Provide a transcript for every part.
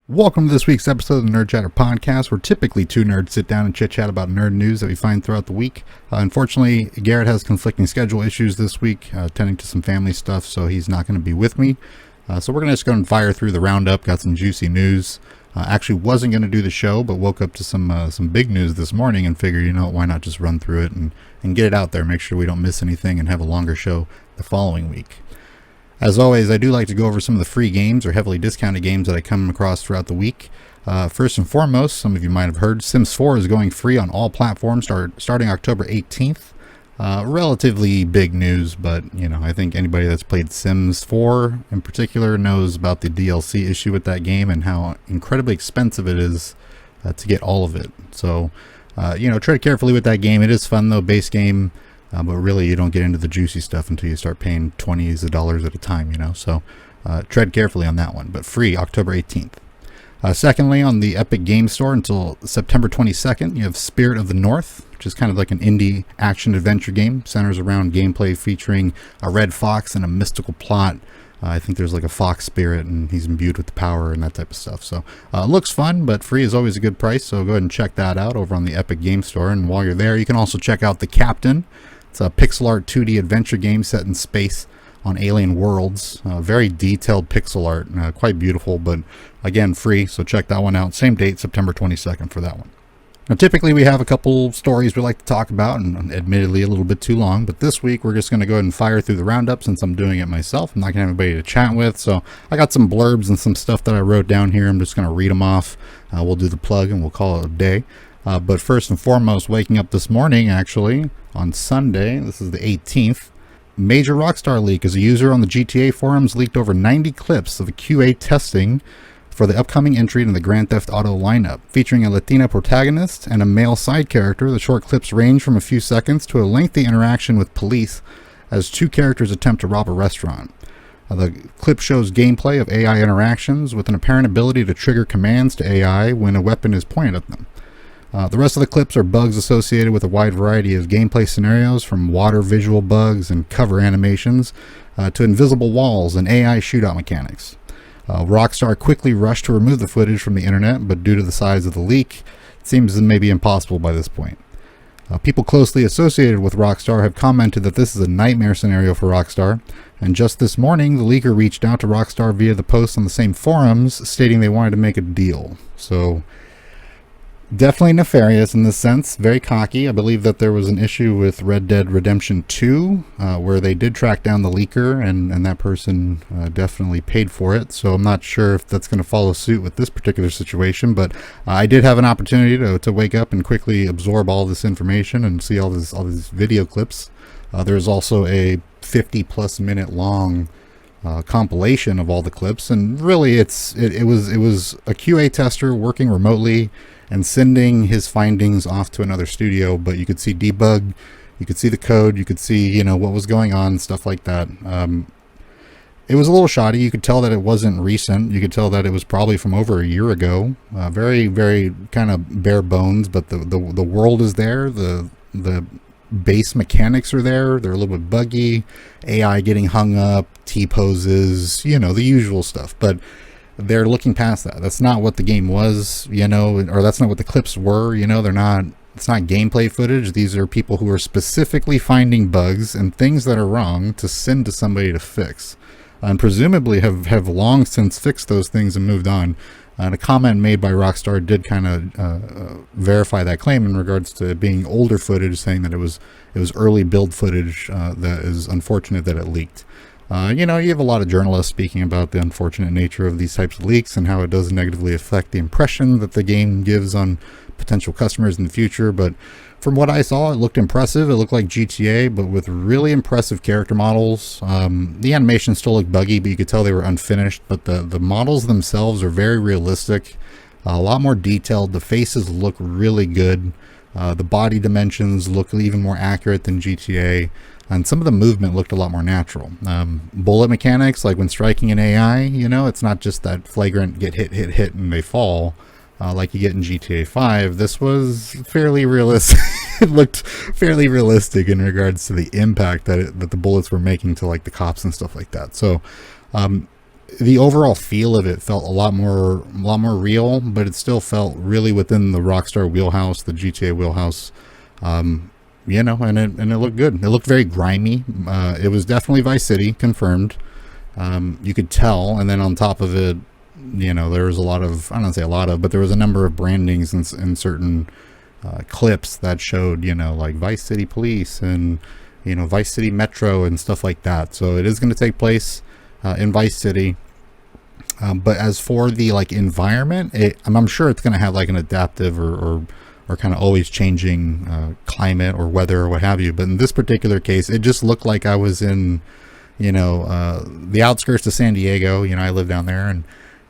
Welcome to this week's episode of the Nerd Chatter Podcast, where typically two nerds sit down and chit-chat about nerd news that we find throughout the week. Unfortunately, Garrett has conflicting schedule issues this week, tending to some family stuff, so he's not going to be with me. So we're going to just go and fire through the roundup, got some juicy news. Actually wasn't going to do the show, but woke up to some big news this morning and figured, you know, why not just run through it and get it out there, make sure we don't miss anything and have a longer show the following week. As always, I do like to go over some of the free games or heavily discounted games that I come across throughout the week. First and foremost, some of you might have heard, Sims 4 is going free on all platforms starting October 18th. Relatively big news, but you know, I think anybody that's played Sims 4 in particular knows about the DLC issue with that game and how incredibly expensive it is to get all of it. So, tread carefully with that game. It is fun though, base game. But really, you don't get into the juicy stuff until you start paying $20s of dollars at a time, you know. So tread carefully on that one. But free October 18th. Secondly, on the Epic Game Store until September 22nd, you have Spirit of the North, which is kind of like an indie action-adventure game. Centers around gameplay featuring a red fox and a mystical plot. I think there's like a fox spirit, and he's imbued with the power and that type of stuff. So looks fun, but free is always a good price. So go ahead and check that out over on the Epic Game Store. And while you're there, you can also check out The Captain. It's a pixel art 2D adventure game set in space on alien worlds. Very detailed pixel art, quite beautiful, but again, free. So check that one out. Same date, September 22nd for that one. Now, typically we have a couple stories we like to talk about, and admittedly a little bit too long, but this week we're just going to go ahead and fire through the roundup since I'm doing it myself. I'm not going to have anybody to chat with, so I got some blurbs and some stuff that I wrote down here. I'm just going to read them off. We'll do the plug and we'll call it a day. But first and foremost, waking up this morning, actually, on Sunday, this is the 18th, major Rockstar leak as a user on the GTA forums leaked over 90 clips of a QA testing for the upcoming entry in the Grand Theft Auto lineup. Featuring a Latina protagonist and a male side character, the short clips range from a few seconds to a lengthy interaction with police as two characters attempt to rob a restaurant. The clip shows gameplay of AI interactions with an apparent ability to trigger commands to AI when a weapon is pointed at them. The rest of the clips are bugs associated with a wide variety of gameplay scenarios, from water visual bugs and cover animations to invisible walls and AI shootout mechanics. Rockstar quickly rushed to remove the footage from the internet, but due to the size of the leak, it seems it may be impossible by this point. People closely associated with Rockstar have commented that this is a nightmare scenario for Rockstar, and just this morning, the leaker reached out to Rockstar via the post on the same forums, stating they wanted to make a deal. So, definitely nefarious in this sense, very cocky. I believe that there was an issue with Red Dead Redemption 2 where they did track down the leaker, and that person definitely paid for it. So I'm not sure if that's going to follow suit with this particular situation, but I did have an opportunity to wake up and quickly absorb all this information and see all these video clips. There's also a 50-plus minute long compilation of all the clips, and really it was a QA tester working remotely and sending his findings off to another studio, but you could see debug, you could see the code, you could see, what was going on, stuff like that. It was a little shoddy. You could tell that it wasn't recent. You could tell that it was probably from over a year ago. Very, very kind of bare bones, but the world is there. The base mechanics are there. They're a little bit buggy. AI getting hung up, T-poses, the usual stuff. But they're looking past that. That's not what the game was, or that's not what the clips were. They're not. It's not gameplay footage. These are people who are specifically finding bugs and things that are wrong to send to somebody to fix, and presumably have long since fixed those things and moved on. And a comment made by Rockstar did kind of verify that claim in regards to it being older footage, saying that it was early build footage. That is unfortunate that it leaked. You have a lot of journalists speaking about the unfortunate nature of these types of leaks and how it does negatively affect the impression that the game gives on potential customers in the future. But from what I saw, it looked impressive. It looked like GTA, but with really impressive character models. The animation still looked buggy, but you could tell they were unfinished. But the models themselves are very realistic, a lot more detailed. The faces look really good. The body dimensions look even more accurate than GTA. And some of the movement looked a lot more natural. Bullet mechanics, like when striking an AI, it's not just that flagrant get hit, and they fall like you get in GTA 5. This was fairly realistic. It looked fairly realistic in regards to the impact that the bullets were making to like the cops and stuff like that. So the overall feel of it felt a lot more real, but it still felt really within the Rockstar wheelhouse, the GTA wheelhouse. You know, and it looked good. It looked very grimy. It was definitely Vice City, confirmed. You could tell, and then on top of it, you know, there was a lot of, I don't want to say a lot of, but there was a number of brandings in certain clips that showed, you know, like Vice City Police and, you know, Vice City Metro and stuff like that. So it is going to take place in Vice City. But as for the like environment, I'm sure it's going to have like an adaptive or kind of always changing climate or weather or what have you. But in this particular case, it just looked like I was in, you know, the outskirts of San Diego. You know, I live down there, and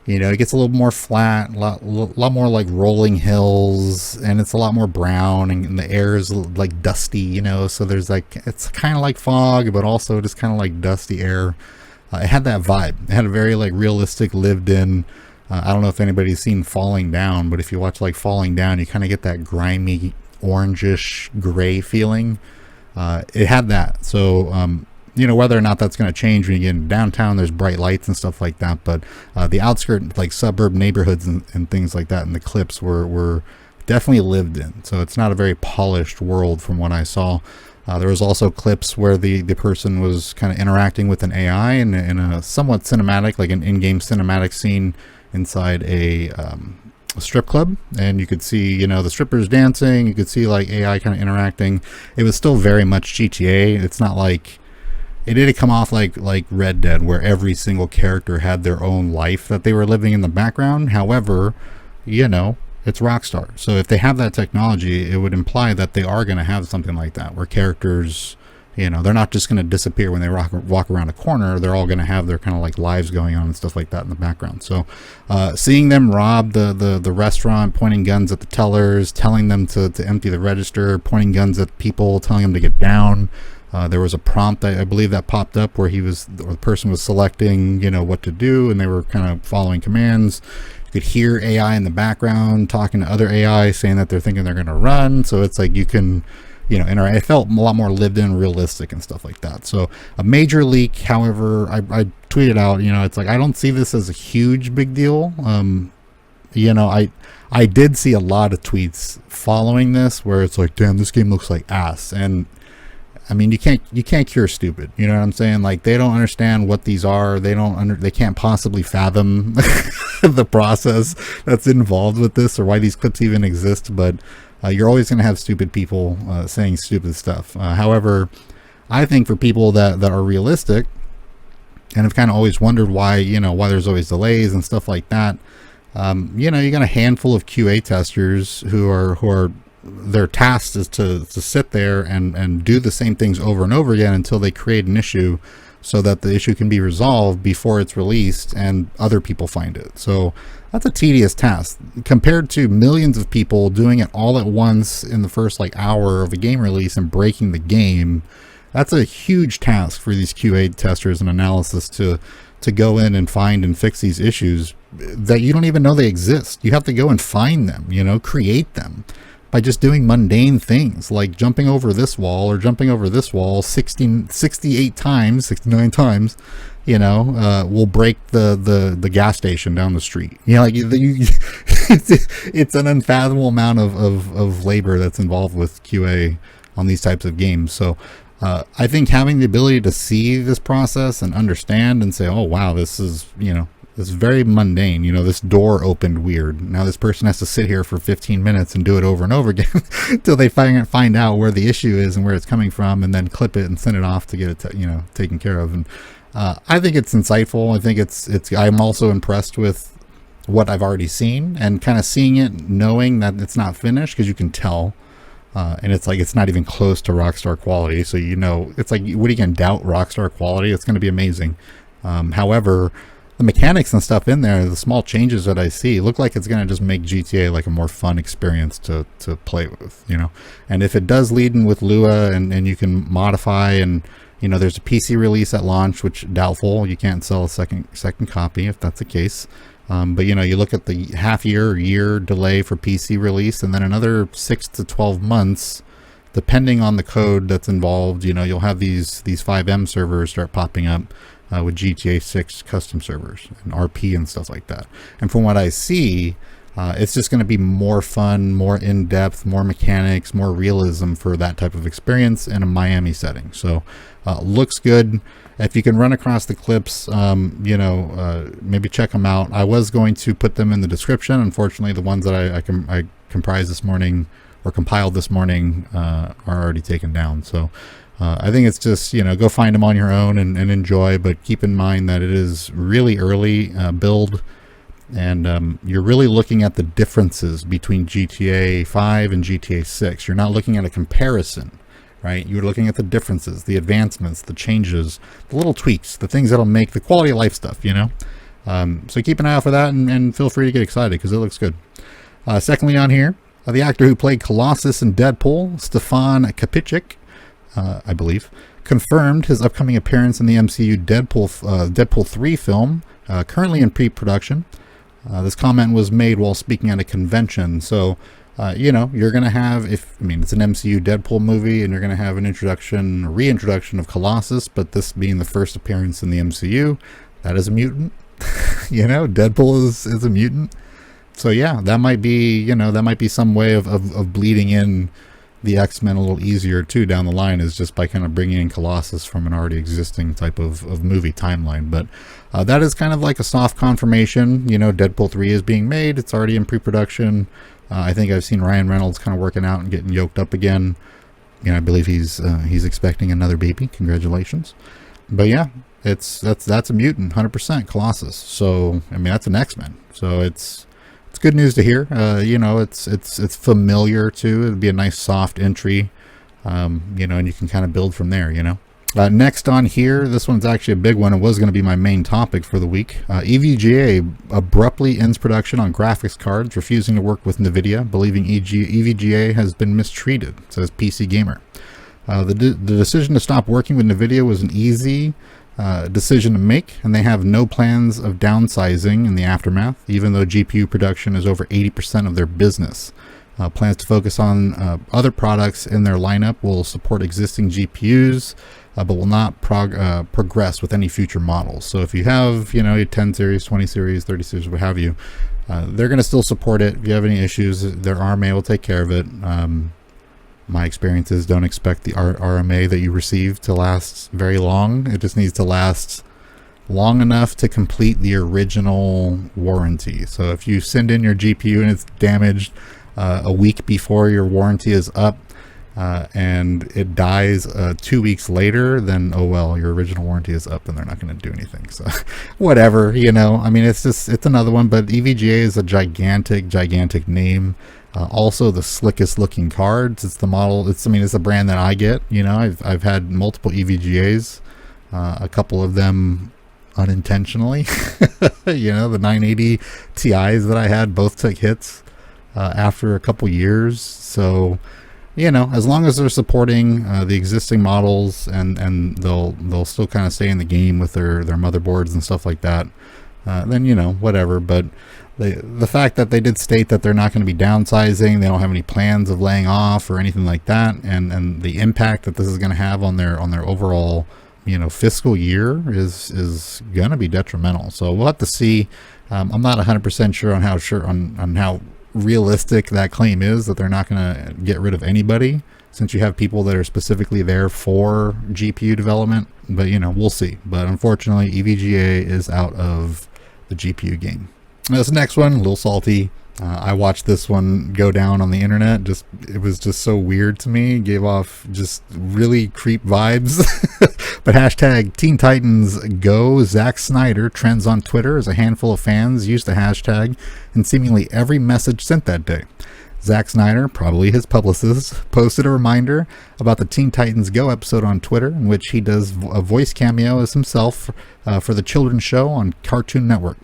you know, it gets a little more flat, a lot more like rolling hills, and it's a lot more brown, and the air is like dusty, you know, so there's like, it's kind of like fog, but also just kind of like dusty air. It had that vibe. It had a very like realistic, lived in, I don't know if anybody's seen Falling Down, but if you watch like Falling Down, you kind of get that grimy, orangish, gray feeling. It had that. So, you know, whether or not that's going to change when you get in downtown, there's bright lights and stuff like that. But the outskirt, like suburb neighborhoods and things like that in the clips were definitely lived in. So it's not a very polished world from what I saw. There was also clips where the person was kind of interacting with an AI in a somewhat cinematic, like an in-game cinematic scene inside a strip club, and you could see, you know, the strippers dancing. You could see like AI kind of interacting. It was still very much GTA. It's not like, it didn't come off like Red Dead, where every single character had their own life that they were living in the background. However, you know, it's Rockstar, so if they have that technology, it would imply that they are going to have something like that, where characters, you know, they're not just going to disappear when they walk around a corner. They're all going to have their kind of like lives going on and stuff like that in the background. So seeing them rob the restaurant, pointing guns at the tellers, telling them to empty the register, pointing guns at people, telling them to get down. There was a prompt, I believe, that popped up where the person was selecting, you know, what to do, and they were kind of following commands. You could hear AI in the background talking to other AI, saying that they're thinking they're going to run. So it's like you can, you know, interact. It felt a lot more lived in, realistic and stuff like that. So a major leak, however, I tweeted out, you know, it's like, I don't see this as a huge big deal. You know, I did see a lot of tweets following this where it's like, damn, this game looks like ass. And I mean, you can't cure stupid. You know what I'm saying? Like, they don't understand what these are. They can't possibly fathom the process that's involved with this, or why these clips even exist. But you're always going to have stupid people saying stupid stuff. However, I think for people that are realistic and have kind of always wondered why, you know, why there's always delays and stuff like that, you know, you got a handful of QA testers who are their task is to sit there and do the same things over and over again until they create an issue, so that the issue can be resolved before it's released and other people find it. So that's a tedious task compared to millions of people doing it all at once in the first like hour of a game release and breaking the game. That's a huge task for these QA testers and analysis to go in and find and fix these issues that you don't even know they exist. You have to go and find them, you know, create them by just doing mundane things like jumping over this wall or jumping over this wall 68 times, 69 times, you know, will break the gas station down the street. You know, like it's an unfathomable amount of labor that's involved with QA on these types of games. So I think having the ability to see this process and understand and say, oh, wow, this is, you know, it's very mundane. You know, this door opened weird. Now this person has to sit here for 15 minutes and do it over and over again until they find out where the issue is and where it's coming from, and then clip it and send it off to get it, you know, taken care of. And I think it's insightful. I think it's. I'm also impressed with what I've already seen, and kind of seeing it, knowing that it's not finished, because you can tell. And it's like, it's not even close to Rockstar quality. So, you know, it's like, what are you going to doubt Rockstar quality? It's going to be amazing. However, the mechanics and stuff in there, the small changes that I see, look like it's going to just make GTA like a more fun experience to play with, you know. And if it does lead in with Lua and you can modify, and, you know, there's a PC release at launch, which doubtful, you can't sell a second copy if that's the case. But, you know, you look at the half-year or year delay for PC release, and then another 6 to 12 months, depending on the code that's involved. You know, you'll have these 5M servers start popping up. with GTA 6 custom servers and RP and stuff like that. And from what I see, it's just going to be more fun, more in-depth, more mechanics, more realism for that type of experience in a Miami setting. So looks good. If you can run across the clips, maybe check them out. I was going to put them in the description. Unfortunately, the ones that I compiled this morning are already taken down. So I think it's just, go find them on your own and enjoy, but keep in mind that it is really early build. And you're really looking at the differences between GTA 5 and GTA 6. You're not looking at a comparison, right? You're looking at the differences, the advancements, the changes, the little tweaks, the things that'll make the quality of life stuff, So keep an eye out for that and feel free to get excited because it looks good. Secondly on here, the actor who played Colossus in Deadpool, Stefan Kapicic, I believe, confirmed his upcoming appearance in the MCU Deadpool 3 film, currently in pre-production. This comment was made while speaking at a convention. So, you're going to have, it's an MCU Deadpool movie, and you're going to have an reintroduction of Colossus, but this being the first appearance in the MCU, that is a mutant. Deadpool is a mutant. So, yeah, that might be some way of bleeding in the X-Men a little easier, too, down the line, is just by kind of bringing in Colossus from an already existing type of movie timeline. But that is kind of like a soft confirmation. Deadpool 3 is being made. It's already in pre-production. I think I've seen Ryan Reynolds kind of working out and getting yoked up again. I believe he's expecting another baby. Congratulations. But yeah, that's a mutant, 100% Colossus. So, that's an X-Men. So it's good news to hear. It's familiar too. It'd be a nice soft entry, and you can kind of build from there, Next on here, this one's actually a big one. It was going to be my main topic for the week. EVGA abruptly ends production on graphics cards, refusing to work with NVIDIA, believing EVGA has been mistreated, says PC Gamer. The decision to stop working with NVIDIA was an easy decision to make, and they have no plans of downsizing in the aftermath, even though GPU production is over 80% of their business. Plans to focus on other products in their lineup will support existing GPUs, but will not progress with any future models. So if you have, your 10 series, 20 series, 30 series, what have you, they're going to still support it. If you have any issues, their RMA will take care of it. My experience is don't expect the RMA that you receive to last very long. It just needs to last long enough to complete the original warranty. So if you send in your GPU and it's damaged a week before your warranty is up, and it dies 2 weeks later, then oh well, your original warranty is up and they're not going to do anything. So whatever, it's another one. But EVGA is a gigantic name. Also the slickest looking cards. It's the model. It's a brand that I get. I've had multiple EVGAs, a couple of them unintentionally. The 980 Ti's that I had both took hits after a couple years. So as long as they're supporting the existing models and they'll still kind of stay in the game with their motherboards and stuff like that, then whatever. But the fact that they did state that they're not going to be downsizing, they don't have any plans of laying off or anything like that, and the impact that this is going to have on their overall fiscal year is going to be detrimental. So we'll have to see. I'm not 100% sure on how realistic that claim is, that they're not going to get rid of anybody, since you have people that are specifically there for GPU development. But we'll see. But unfortunately, EVGA is out of the GPU game. This next one, a little salty. I watched this one go down on the internet. It was just so weird to me. It gave off just really creep vibes. But hashtag Teen Titans Go Zack Snyder trends on Twitter as a handful of fans used the hashtag in seemingly every message sent that day. Zack Snyder, probably his publicist, posted a reminder about the Teen Titans Go episode on Twitter, in which he does a voice cameo as himself for the children's show on Cartoon Network.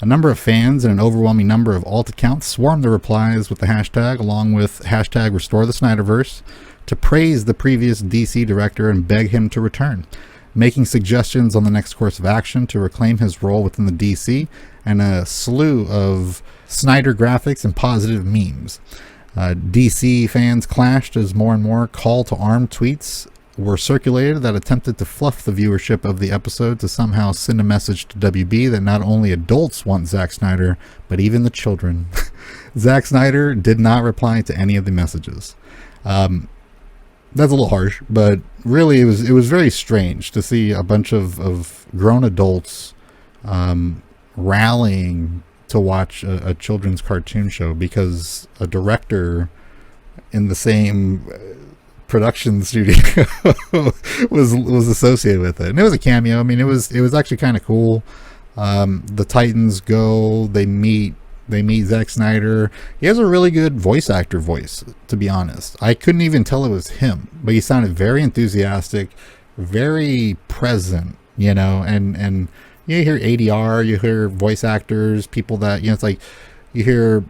A number of fans and an overwhelming number of alt accounts swarmed the replies with the hashtag, along with hashtag Restore the Snyderverse, to praise the previous DC director and beg him to return, making suggestions on the next course of action to reclaim his role within the DC, and a slew of Snyder graphics and positive memes. DC fans clashed as more and more call to arm tweets were circulated that attempted to fluff the viewership of the episode to somehow send a message to WB that not only adults want Zack Snyder, but even the children. Zack Snyder did not reply to any of the messages. That's a little harsh, but really it was very strange to see a bunch of grown adults rallying to watch a children's cartoon show because a director in the same production studio was associated with it, and it was a cameo. I mean, it was actually kind of cool. The Titans go, they meet Zack Snyder. He has a really good voice actor voice, to be honest. I couldn't even tell it was him, but he sounded very enthusiastic, very present, and you hear ADR, you hear voice actors, people that, it's like you hear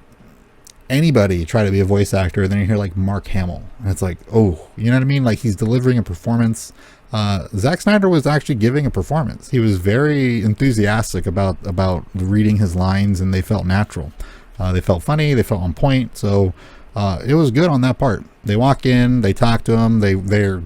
anybody try to be a voice actor, and then you hear like Mark Hamill, and it's like, oh, you know what I mean? Like, he's delivering a performance. Zack Snyder was actually giving a performance. He was very enthusiastic about reading his lines, and they felt natural. They felt funny, they felt on point, so it was good on that part. They walk in, they talk to him, they're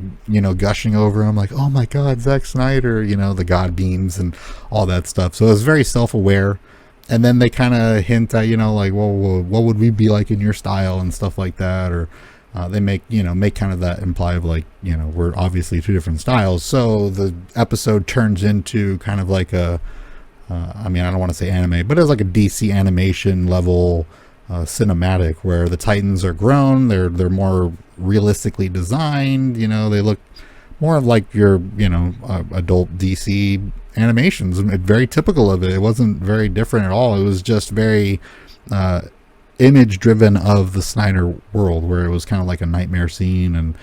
gushing over him like, oh my god, Zack Snyder, the god beams and all that stuff. So it was very self-aware. And then they kind of hint at, like, well, what would we be like in your style and stuff like that, or they make kind of that imply of like, we're obviously two different styles. So the episode turns into kind of like I don't want to say anime, but it's like a DC animation level cinematic where the Titans are grown, they're more realistically designed, they look more like your adult DC animations, very typical of it. It wasn't very different at all. It was just very image driven of the Snyder world, where it was kind of like a nightmare scene, and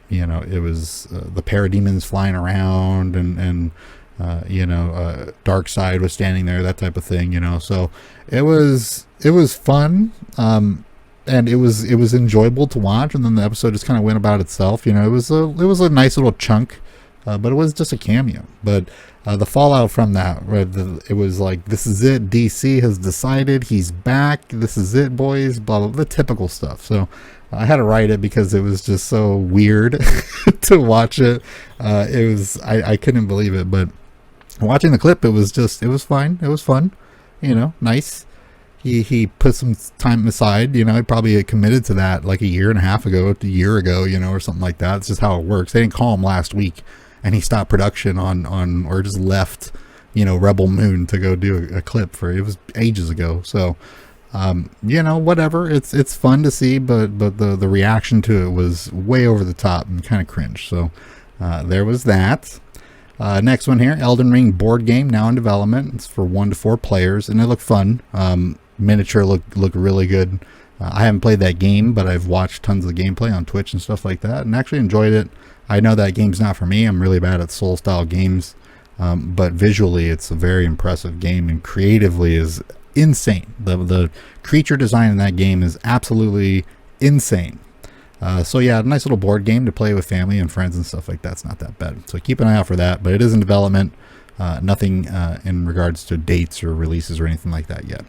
it was the parademons flying around, and Darkseid was standing there, that type of thing, so it was fun, and it was enjoyable to watch. And then the episode just kind of went about itself. It was a nice little chunk, but it was just a cameo. But the fallout from that, it was like, this is it, DC has decided, he's back, this is it, boys, blah blah, the typical stuff. So I had to write it because it was just so weird to watch it. I couldn't believe it, but watching the clip, it was fine. It was fun, nice. He put some time aside, he probably committed to that like a year ago, or something like that. It's just how it works. They didn't call him last week and he stopped production on or just left, Rebel Moon to go do a clip it was ages ago. So, whatever. It's fun to see, but the reaction to it was way over the top and kind of cringe. So, there was that. Next one here, Elden Ring board game now in development. It's for 1 to 4 players, and it looked fun. Miniature look really good. I haven't played that game, but I've watched tons of gameplay on Twitch and stuff like that, and actually enjoyed it. I know that game's not for me. I'm really bad at soul style games, but visually it's a very impressive game, and creatively is insane. The creature design in that game is absolutely insane. So yeah, a nice little board game to play with family and friends and stuff like that. It's not that bad. So keep an eye out for that, but it is in development. Nothing in regards to dates or releases or anything like that yet.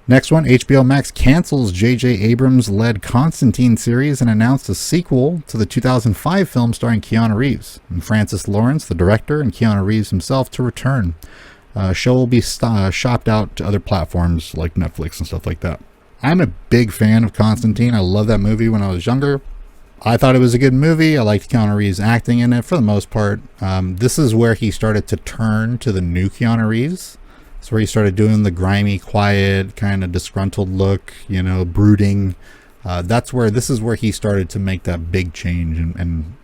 Next one, HBO Max cancels J.J. Abrams-led Constantine series and announced a sequel to the 2005 film starring Keanu Reeves and Francis Lawrence, the director, and Keanu Reeves himself to return. Show will be shopped out to other platforms like Netflix and stuff like that. I'm a big fan of Constantine. I loved that movie when I was younger. I thought it was a good movie. I liked Keanu Reeves acting in it for the most part. This is where he started to turn to the new Keanu Reeves. It's where he started doing the grimy, quiet, kind of disgruntled look, brooding. This is where he started to make that big change, and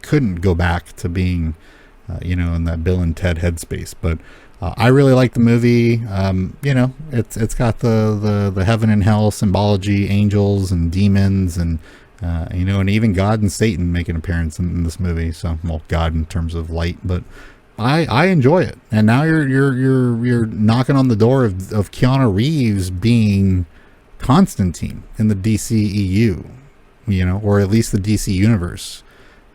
couldn't go back to being, in that Bill and Ted headspace. But I really like the movie. It's got the heaven and hell symbology, angels and demons, and and even God and Satan make an appearance in this movie. So, well, God in terms of light, but I enjoy it. And now you're knocking on the door of Keanu Reeves being Constantine in the DCEU, or at least the DC universe.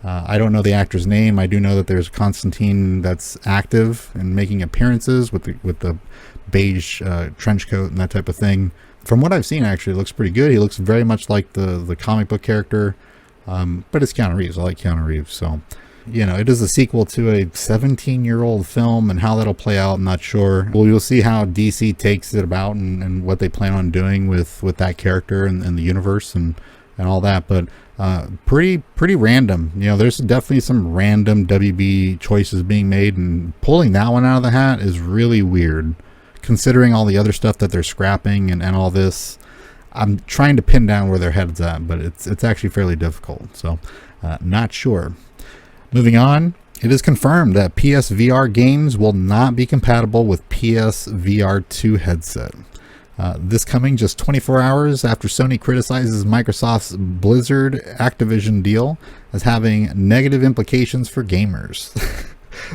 I don't know the actor's name. I do know that there's Constantine that's active and making appearances with the beige trench coat and that type of thing. From what I've seen, actually, it looks pretty good. He looks very much like the comic book character. But it's Keanu Reeves. I like Keanu Reeves. So, it is a sequel to a 17-year-old film, and how that'll play out, I'm not sure. Well, you'll see how DC takes it about and what they plan on doing with that character and the universe and all that. But pretty random. There's definitely some random WB choices being made, and pulling that one out of the hat is really weird, considering all the other stuff that they're scrapping and all this. I'm trying to pin down where their head's at, but it's actually fairly difficult. So, not sure. Moving on, it is confirmed that PSVR games will not be compatible with PSVR 2 headset. This coming just 24 hours after Sony criticizes Microsoft's Blizzard Activision deal as having negative implications for gamers.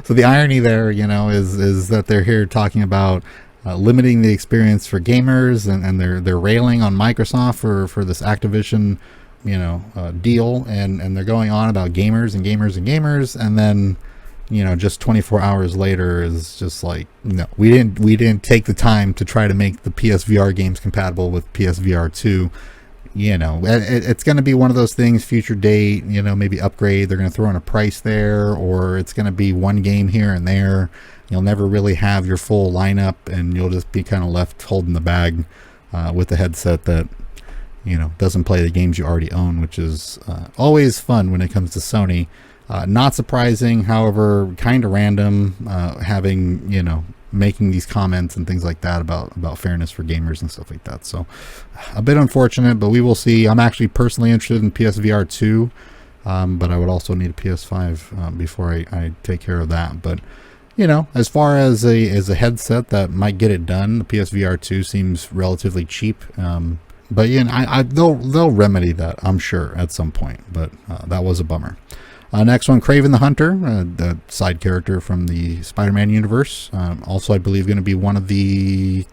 So the irony there, is that they're here talking about limiting the experience for gamers, and they're railing on Microsoft for this Activision deal, and they're going on about gamers and gamers and gamers, and then just 24 hours later is just like, no, we didn't take the time to try to make the PSVR games compatible with PSVR 2. It's going to be one of those things, future date, maybe upgrade, they're going to throw in a price there, or it's going to be one game here and there. You'll never really have your full lineup, and you'll just be kind of left holding the bag with a headset that doesn't play the games you already own, which is always fun when it comes to Sony. Not surprising, however, kind of random, making these comments and things like that about fairness for gamers and stuff like that. So a bit unfortunate, but we will see. I'm actually personally interested in PSVR 2, but I would also need a PS5 before I take care of that. But as far as a headset that might get it done, the PSVR 2 seems relatively cheap. But they'll remedy that, I'm sure, at some point. But that was a bummer. Next one, Kraven the Hunter, the side character from the Spider-Man universe. Also, I believe, going to be one of the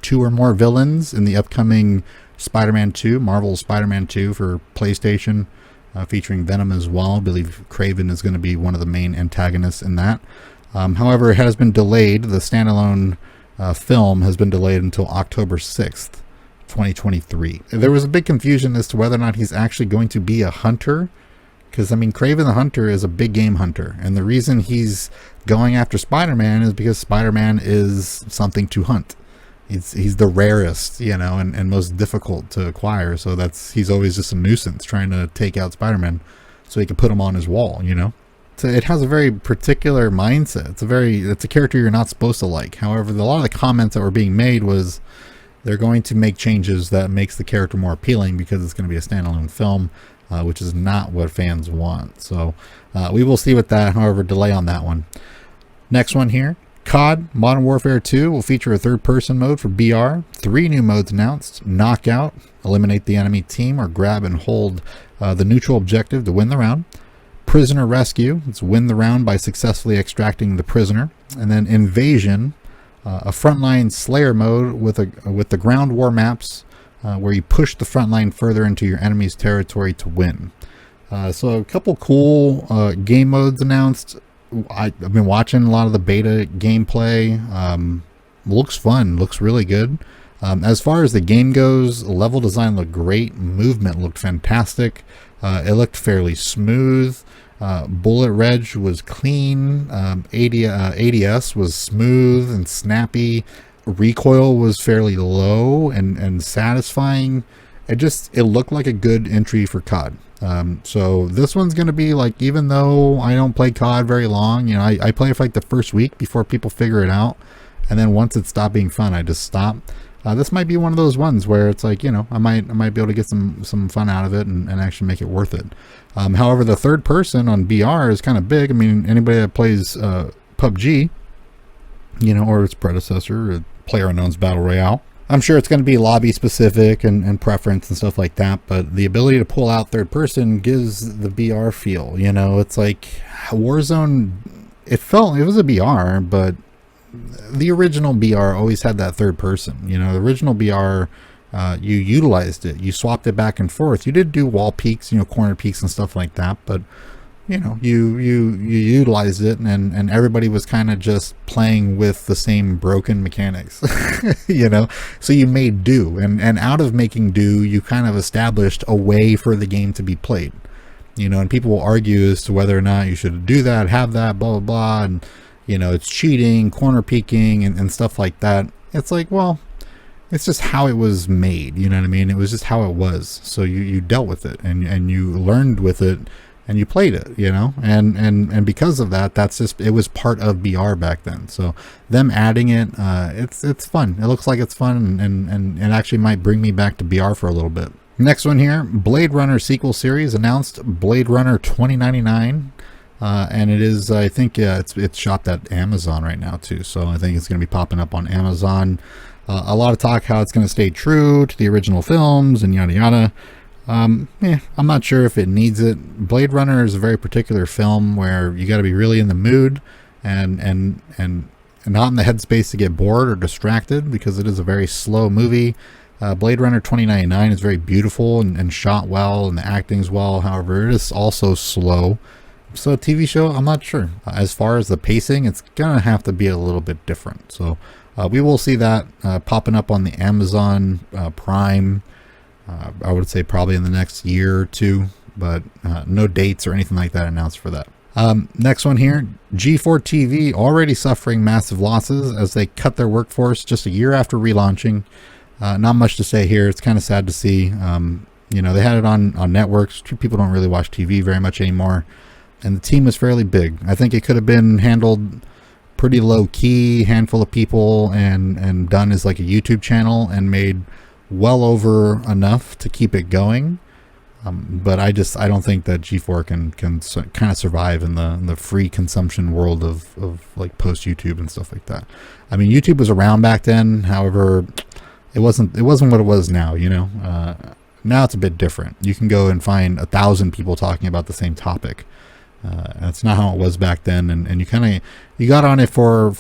2 or more villains in the upcoming Spider-Man 2, Marvel Spider-Man 2 for PlayStation, featuring Venom as well. I believe Kraven is going to be one of the main antagonists in that. However, it has been delayed. The standalone film has been delayed until October 6th. 2023. There was a big confusion as to whether or not he's actually going to be a hunter, because Kraven the Hunter is a big game hunter, and the reason he's going after Spider-Man is because Spider-Man is something to hunt. He's the rarest, and most difficult to acquire, so he's always just a nuisance trying to take out Spider-Man so he can put him on his wall. So it has a very particular mindset. It's a character you're not supposed to like. However, a lot of the comments that were being made was they're going to make changes that makes the character more appealing because it's going to be a standalone film, which is not what fans want. So we will see with that. However, delay on that one. Next one here, COD Modern Warfare 2 will feature a third-person mode for BR. 3 new modes announced: Knockout, eliminate the enemy team or grab and hold the neutral objective to win the round. Prisoner Rescue, it's win the round by successfully extracting the prisoner. And then Invasion, a frontline Slayer mode with the ground war maps, where you push the frontline further into your enemy's territory to win. So a couple cool game modes announced. I've been watching a lot of the beta gameplay. Looks fun, looks really good. As far as the game goes, level design looked great, movement looked fantastic, it looked fairly smooth. Bullet reg was clean, ADS was smooth and snappy, recoil was fairly low and satisfying. It looked like a good entry for COD. So this one's going to be like, even though I don't play COD very long, I play for like the first week before people figure it out, and then once it stopped being fun, I just stop. This might be one of those ones where it's like, I might be able to get some fun out of it and actually make it worth it. However, the third person on BR is kind of big. Anybody that plays PUBG, or its predecessor, PlayerUnknown's Battle Royale, I'm sure it's going to be lobby specific and preference and stuff like that, but the ability to pull out third person gives the BR feel. It's like Warzone, it was a BR, but the original BR always had that third person. The original BR, you utilized it, you swapped it back and forth. You did do wall peeks, corner peeks and stuff like that, but you utilized it, and everybody was kind of just playing with the same broken mechanics. So you made do, and out of making do, you kind of established a way for the game to be played. you know, and people will argue as to whether or not you should do that, have that, blah, blah, blah, and, you know, it's cheating, corner peeking, and stuff like that. It's like, well, it's just how it was made, you know what I mean? It was just how it was. So you dealt with it, and you learned with it, and you played it, you know, and because of that, that's just, it was part of BR back then. So them adding it, it's fun. It looks like it's fun, and it actually might bring me back to BR for a little bit. Next one here, Blade Runner sequel series announced, Blade Runner 2099, and it is, I think, it's shopped at Amazon right now too. So I think it's going to be popping up on Amazon. A lot of talk how it's going to stay true to the original films and yada yada. I'm not sure if it needs it. Blade Runner is a very particular film where you got to be really in the mood and not in the headspace to get bored or distracted, because it is a very slow movie. Blade Runner 2099 is very beautiful and shot well, and the acting's well. However, it is also slow. So a TV show, I'm not sure. As far as the pacing, it's gonna have to be a little bit different. So we will see that popping up on the Amazon Prime. I would say probably in the next year or two, but no dates or anything like that announced for that. Next one here, G4 TV already suffering massive losses as they cut their workforce just a year after relaunching. Not much to say here. It's kind of sad to see. You know, they had it on networks. People don't really watch TV very much anymore, and the team was fairly big. I think it could have been handled pretty low key, handful of people, and done as like a YouTube channel and made well over enough to keep it going. But I don't think that G4 can kind of survive in the free consumption world of like post YouTube and stuff like that. I mean, YouTube was around back then. However, it wasn't what it was now, you know. Now it's a bit different. You can go and find 1,000 people talking about the same topic. That's not how it was back then, and you got on it for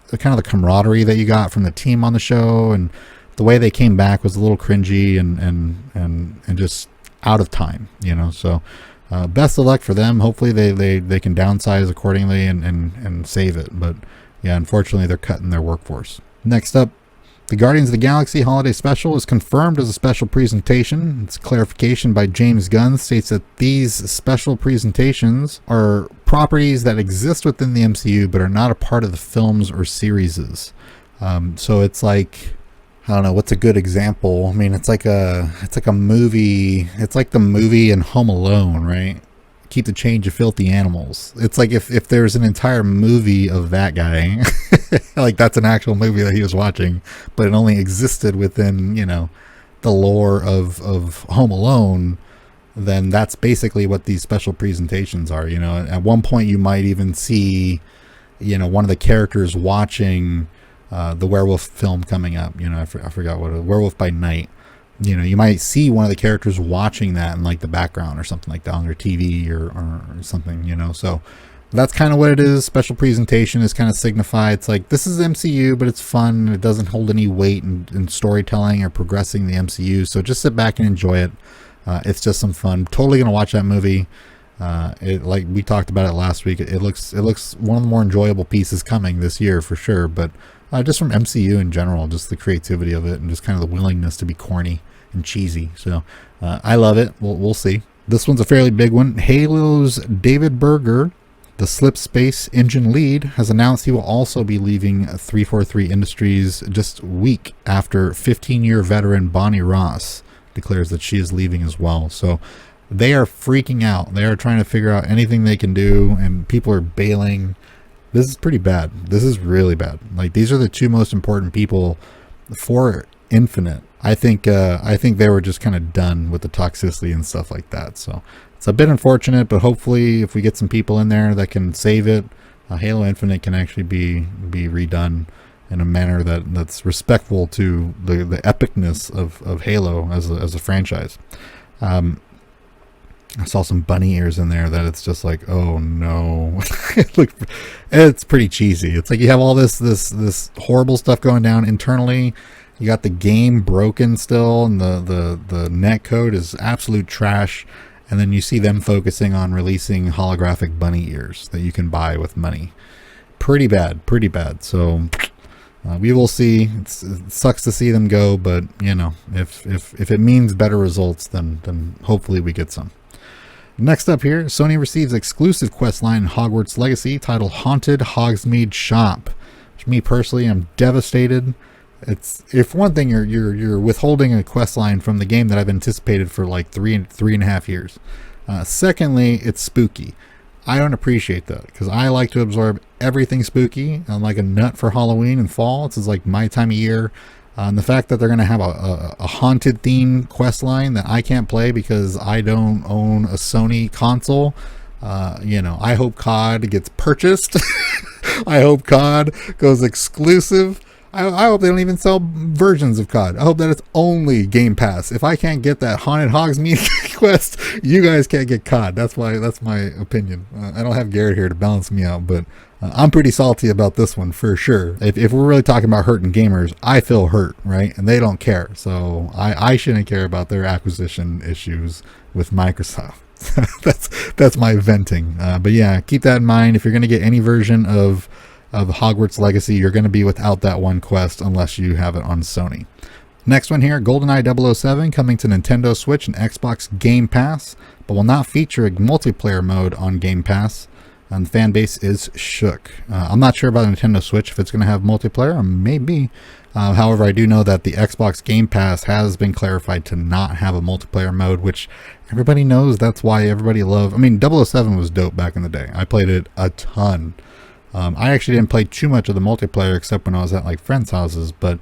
the kind of the camaraderie that you got from the team on the show, and the way they came back was a little cringy and just out of time, you know. So best of luck for them. Hopefully they can downsize accordingly and save it. But yeah, unfortunately they're cutting their workforce. Next up, the Guardians of the Galaxy Holiday Special is confirmed as a special presentation. Its clarification by James Gunn states that these special presentations are properties that exist within the MCU but are not a part of the films or series. So it's like, I don't know, what's a good example? I mean, it's like a movie. It's like the movie in Home Alone, right? Keep the change of filthy animals. It's like if there's an entire movie of that guy, like that's an actual movie that he was watching, but it only existed within, you know, the lore of Home Alone, then that's basically what these special presentations are, you know. At one point you might even see, you know, one of the characters watching the werewolf film coming up, you know, I forgot what, Werewolf by Night. You know, you might see one of the characters watching that in like the background or something like that on their TV or something, you know. So that's kind of what it is. Special presentation is kind of signify. It's like, this is MCU, but it's fun. It doesn't hold any weight in storytelling or progressing the MCU. So just sit back and enjoy it. It's just some fun. Totally gonna watch that movie. It, like we talked about it last week. It looks one of the more enjoyable pieces coming this year for sure. But just from MCU in general, just the creativity of it and just kind of the willingness to be corny and cheesy. So I love it. We'll see. This one's a fairly big one. Halo's David Berger, the Slip Space engine lead, has announced he will also be leaving 343 Industries just a week after 15-year veteran Bonnie Ross declares that she is leaving as well. So they are freaking out. They are trying to figure out anything they can do, and people are bailing. This is pretty bad. This is really bad. Like, these are the two most important people for Infinite. I think they were just kind of done with the toxicity and stuff like that. So it's a bit unfortunate, but hopefully if we get some people in there that can save it, Halo Infinite can actually be redone in a manner that's respectful to the epicness of Halo as a franchise. I saw some bunny ears in there that it's just like, oh no. Look, it's pretty cheesy. It's like you have all this horrible stuff going down internally. You got the game broken still, and the net code is absolute trash. And then you see them focusing on releasing holographic bunny ears that you can buy with money. Pretty bad, pretty bad. So we will see. It sucks to see them go, but you know, if it means better results, then hopefully we get some. Next up here, Sony receives exclusive quest line in Hogwarts Legacy titled Haunted Hogsmeade Shop. Which, me personally, I'm devastated. It's, if one thing, you're withholding a quest line from the game that I've anticipated for like three and a half years. Secondly, it's spooky. I don't appreciate that because I like to absorb everything spooky. I'm like a nut for Halloween and fall. It's like my time of year. And the fact that they're going to have a haunted theme quest line that I can't play because I don't own a Sony console. I hope COD gets purchased. I hope COD goes exclusive. I hope they don't even sell versions of COD. I hope that it's only Game Pass. If I can't get that Haunted Hogsmeade quest, you guys can't get COD. That's my opinion. I don't have Garrett here to balance me out, but I'm pretty salty about this one for sure. If we're really talking about hurting gamers, I feel hurt, right? And they don't care. So I shouldn't care about their acquisition issues with Microsoft. that's my venting. But yeah, keep that in mind. If you're going to get any version of Hogwarts Legacy, you're going to be without that one quest unless you have it on Sony. Next one here, GoldenEye 007 coming to Nintendo Switch and Xbox Game Pass, but will not feature a multiplayer mode on Game Pass. And the fan base is shook. I'm not sure about Nintendo Switch if it's going to have multiplayer, or maybe. However, I do know that the Xbox Game Pass has been clarified to not have a multiplayer mode, which everybody knows that's why everybody loved. I mean, 007 was dope back in the day. I played it a ton. I actually didn't play too much of the multiplayer except when I was at like friends' houses, but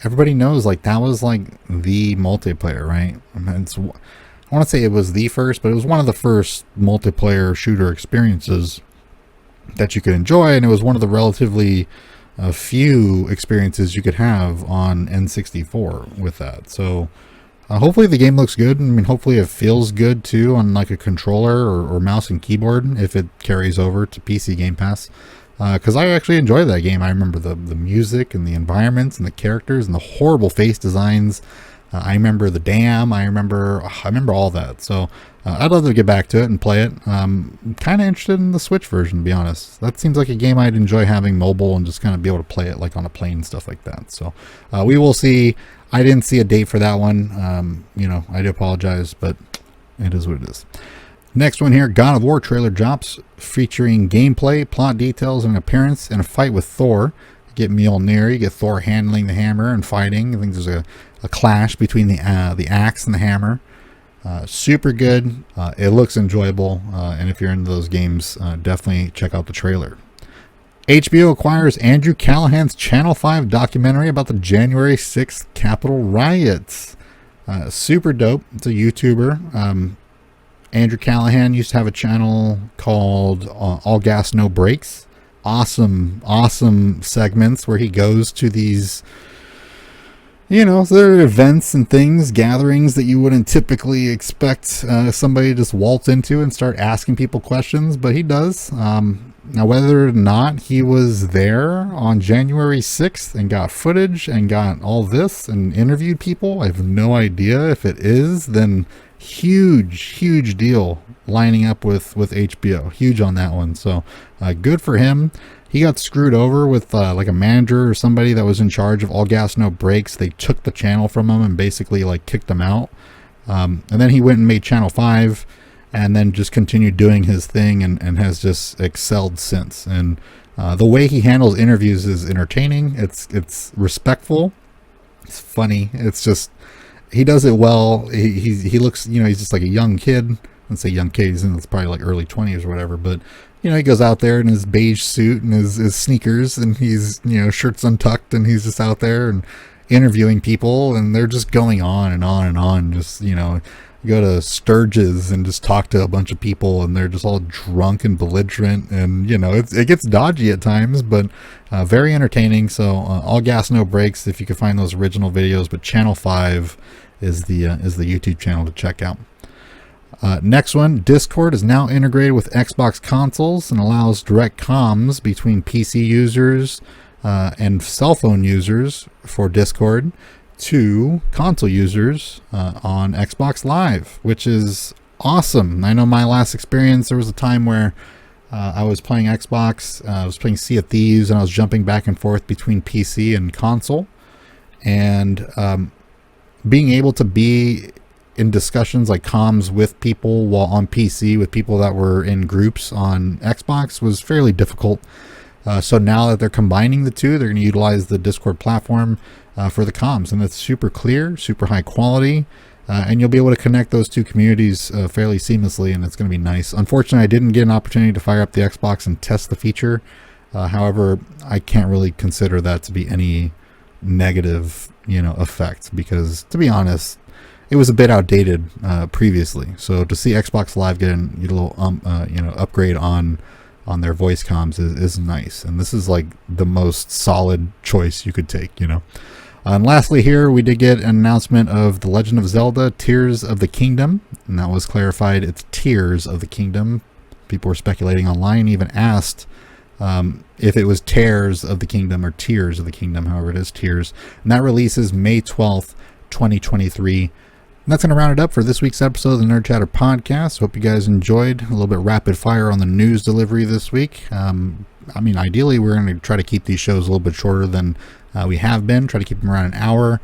everybody knows like that was like the multiplayer, right? I mean, I want to say it was the first, but it was one of the first multiplayer shooter experiences that you could enjoy, and it was one of the relatively few experiences you could have on N64 with that. So hopefully the game looks good. I mean, hopefully it feels good too on like a controller or mouse and keyboard if it carries over to PC Game Pass. Because I actually enjoyed that game. I remember the music and the environments and the characters and the horrible face designs. I remember the dam. I remember all that. So I'd love to get back to it and play it. I'm kind of interested in the Switch version, to be honest. That seems like a game I'd enjoy having mobile and just kind of be able to play it like on a plane and stuff like that. So we will see. I didn't see a date for that one. I do apologize, but it is what it is. Next one here, God of War trailer drops featuring gameplay, plot details, and appearance in a fight with Thor. You get Mjolnir, you get Thor handling the hammer and fighting. I think there's a clash between the axe and the hammer. Super good. It looks enjoyable, and if you're into those games, definitely check out the trailer. HBO acquires Andrew Callahan's Channel 5 documentary about the January 6th Capitol riots. Super dope. It's a YouTuber. Andrew Callahan used to have a channel called All Gas No Breaks. Awesome segments where he goes to these, there are events and things, gatherings that you wouldn't typically expect somebody to just waltz into and start asking people questions, but he does. Now, whether or not he was there on January 6th and got footage and got all this and interviewed people, I have no idea. If it is, then huge deal lining up with HBO. Huge on that one. So good for him. He got screwed over with like a manager or somebody that was in charge of All Gas No Breaks. They took the channel from him and basically like kicked him out. And then he went and made Channel 5 and then just continued doing his thing and has just excelled since. And the way he handles interviews is entertaining. It's respectful. It's funny. It's just, he does it well. He looks, he's just like a young kid. Let's say young kid. He's probably like early 20s or whatever. But, he goes out there in his beige suit and his sneakers and he's, shirts untucked and he's just out there and interviewing people and they're just going on and on and on. Just, go to Sturgis and just talk to a bunch of people and they're just all drunk and belligerent and it gets dodgy at times, but very entertaining. So All Gas No Breaks if you can find those original videos, but Channel 5 is the YouTube channel to check out. Next one, Discord is now integrated with Xbox consoles and allows direct comms between PC users and cell phone users for Discord to console users on Xbox Live, which is awesome. I know my last experience, there was a time where I was playing Xbox, I was playing Sea of Thieves, and I was jumping back and forth between PC and console. And being able to be in discussions, like comms with people while on PC with people that were in groups on Xbox was fairly difficult. So now that they're combining the two, they're going to utilize the Discord platform for the comms, and it's super clear, super high quality, and you'll be able to connect those two communities fairly seamlessly, and it's going to be nice. Unfortunately, I didn't get an opportunity to fire up the Xbox and test the feature. However, I can't really consider that to be any negative, effect, because to be honest, it was a bit outdated previously. So to see Xbox Live get a little upgrade on their voice comms is nice, and this is like the most solid choice you could take. And lastly, here we did get an announcement of The Legend of Zelda Tears of the Kingdom, and that was clarified. It's Tears of the Kingdom. People were speculating online, even asked if it was Tears of the Kingdom or Tears of the Kingdom, however it is Tears. And that releases May 12th, 2023. And that's going to round it up for this week's episode of the Nerd Chatter Podcast. Hope you guys enjoyed. A little bit rapid fire on the news delivery this week. Ideally, we're going to try to keep these shows a little bit shorter than we have been. Try to keep them around an hour.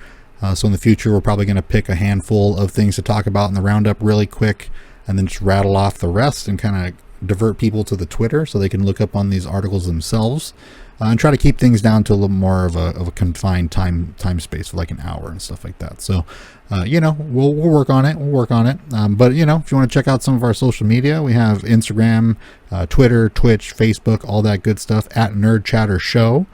So in the future, we're probably going to pick a handful of things to talk about in the roundup really quick, and then just rattle off the rest and kind of divert people to the Twitter so they can look up on these articles themselves, and try to keep things down to a little more of a confined time space for like an hour and stuff like that. So we'll work on it. But if you want to check out some of our social media, we have Instagram, Twitter, Twitch, Facebook, all that good stuff at Nerd Chatter Show.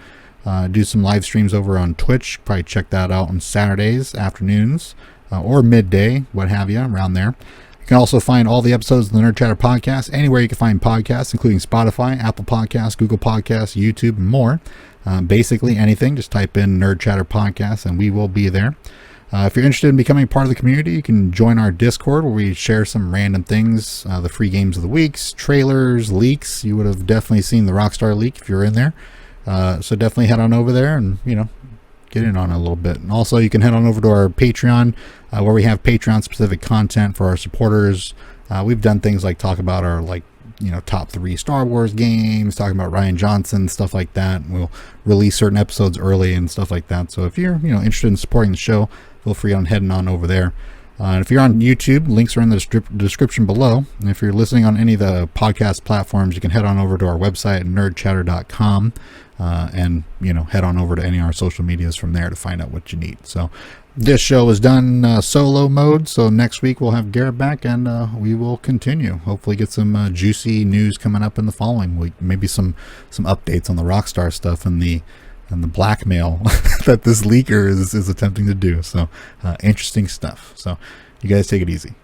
Do some live streams over on Twitch. Probably check that out on Saturdays afternoons or midday, what have you, around there. You can also find all the episodes of the Nerd Chatter Podcast anywhere you can find podcasts, including Spotify, Apple Podcasts, Google Podcasts, YouTube, and more. Basically anything. Just type in Nerd Chatter Podcast and we will be there. If you're interested in becoming part of the community, you can join our Discord where we share some random things, the free games of the weeks, trailers, leaks. You would have definitely seen the Rockstar leak if you're in there. So definitely head on over there and, get in on it a little bit. And also you can head on over to our Patreon where we have Patreon specific content for our supporters. We've done things like talk about our top 3 Star Wars games, talking about Rian Johnson, stuff like that. We'll release certain episodes early and stuff like that. So if you're interested in supporting the show, feel free on heading on over there. And if you're on YouTube, links are in the description below. And if you're listening on any of the podcast platforms, you can head on over to our website at nerdchatter.com and head on over to any of our social medias from there to find out what you need. So this show is done solo mode, so next week we'll have Garrett back and we will continue. Hopefully get some juicy news coming up in the following week. Maybe some updates on the Rockstar stuff and the blackmail that this leaker is attempting to do. So interesting stuff. So you guys take it easy.